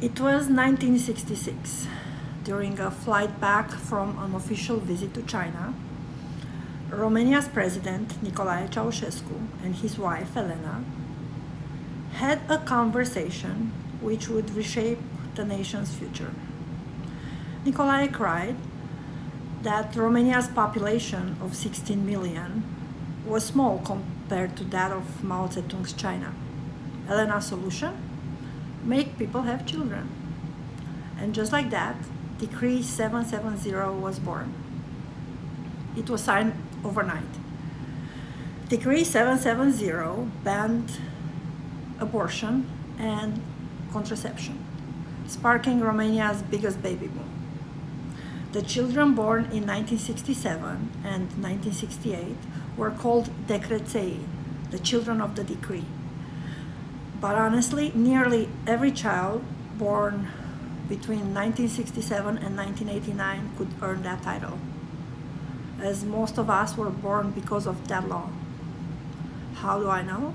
It was 1966, during a flight back from an official visit to China. Romania's president, Nicolae Ceausescu, and his wife, Elena, had a conversation which would reshape the nation's future. Nicolae cried that Romania's population of 16 million was small compared to that of Mao Zedong's China. Elena's solution? Make people have children. And just like that, Decree 770 was born. It was signed overnight. Decree 770 banned abortion and contraception, sparking Romania's biggest baby boom. The children born in 1967 and 1968 were called decreței, the children of the decree. But honestly, nearly every child born between 1967 and 1989 could earn that title, as most of us were born because of that law. How do I know?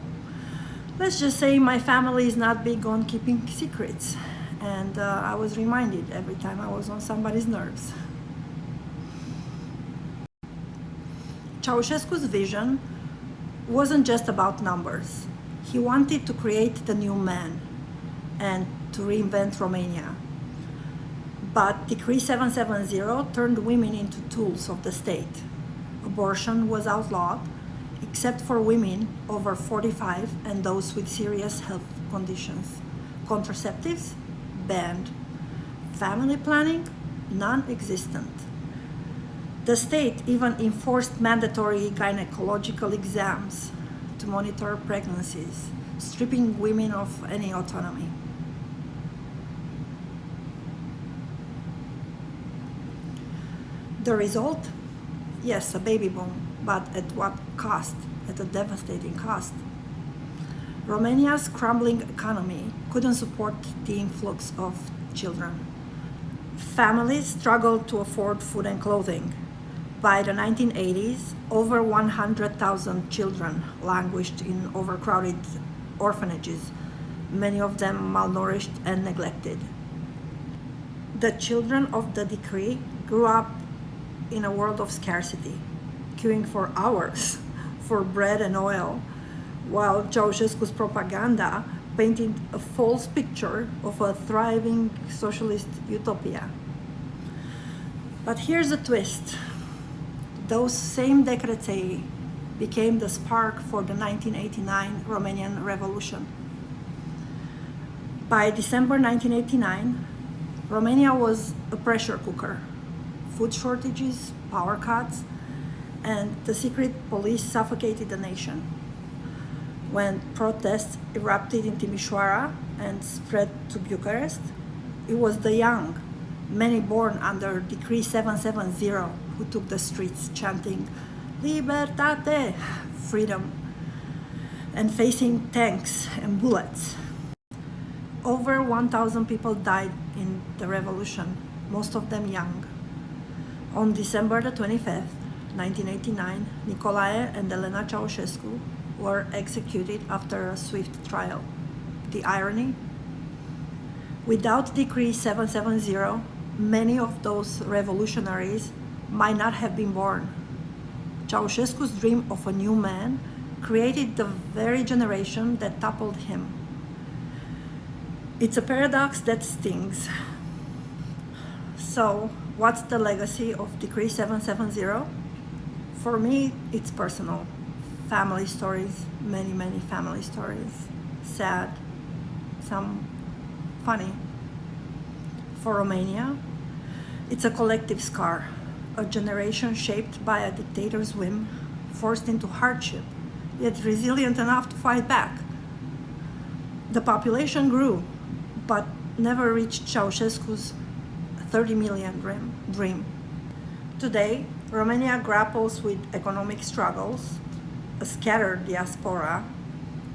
Let's just say my family is not big on keeping secrets, and I was reminded every time I was on somebody's nerves. Ceausescu's vision wasn't just about numbers. He wanted to create the new man and to reinvent Romania. But Decree 770 turned women into tools of the state. Abortion was outlawed, except for women over 45 and those with serious health conditions. Contraceptives? Banned. Family planning? Non-existent. The state even enforced mandatory gynecological exams to monitor pregnancies, stripping women of any autonomy. The result? Yes, a baby boom, but at what cost? At a devastating cost. Romania's crumbling economy couldn't support the influx of children. Families struggled to afford food and clothing. By the 1980s, over 100,000 children languished in overcrowded orphanages, many of them malnourished and neglected. The children of the decree grew up in a world of scarcity, queuing for hours for bread and oil, while Ceausescu's propaganda painted a false picture of a thriving socialist utopia. But here's a twist. Those same decreței became the spark for the 1989 Romanian Revolution. By December 1989, Romania was a pressure cooker. Food shortages, power cuts, and the secret police suffocated the nation. When protests erupted in Timișoara and spread to Bucharest, it was the young, many born under Decree 770, who took the streets chanting "Libertate," freedom, and facing tanks and bullets. Over 1,000 people died in the revolution, most of them young. On December the 25th, 1989, Nicolae and Elena Ceausescu were executed after a swift trial. The irony? Without Decree 770, many of those revolutionaries might not have been born. Ceausescu's dream of a new man created the very generation that toppled him. It's a paradox that stings. So, what's the legacy of Decree 770? For me, it's personal. Family stories, many family stories. Sad, some funny. For Romania, it's a collective scar. A generation shaped by a dictator's whim, forced into hardship, yet resilient enough to fight back. The population grew, but never reached Ceausescu's 30 million dream. Today, Romania grapples with economic struggles, a scattered diaspora,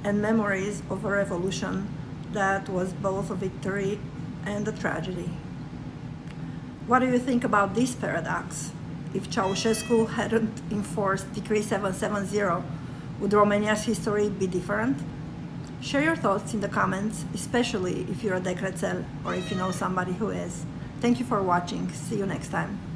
and memories of a revolution that was both a victory and a tragedy. What do you think about this paradox? If Ceausescu hadn't enforced Decree 770, would Romania's history be different? Share your thoughts in the comments, especially if you're a Dekretzel or if you know somebody who is. Thank you for watching. See you next time.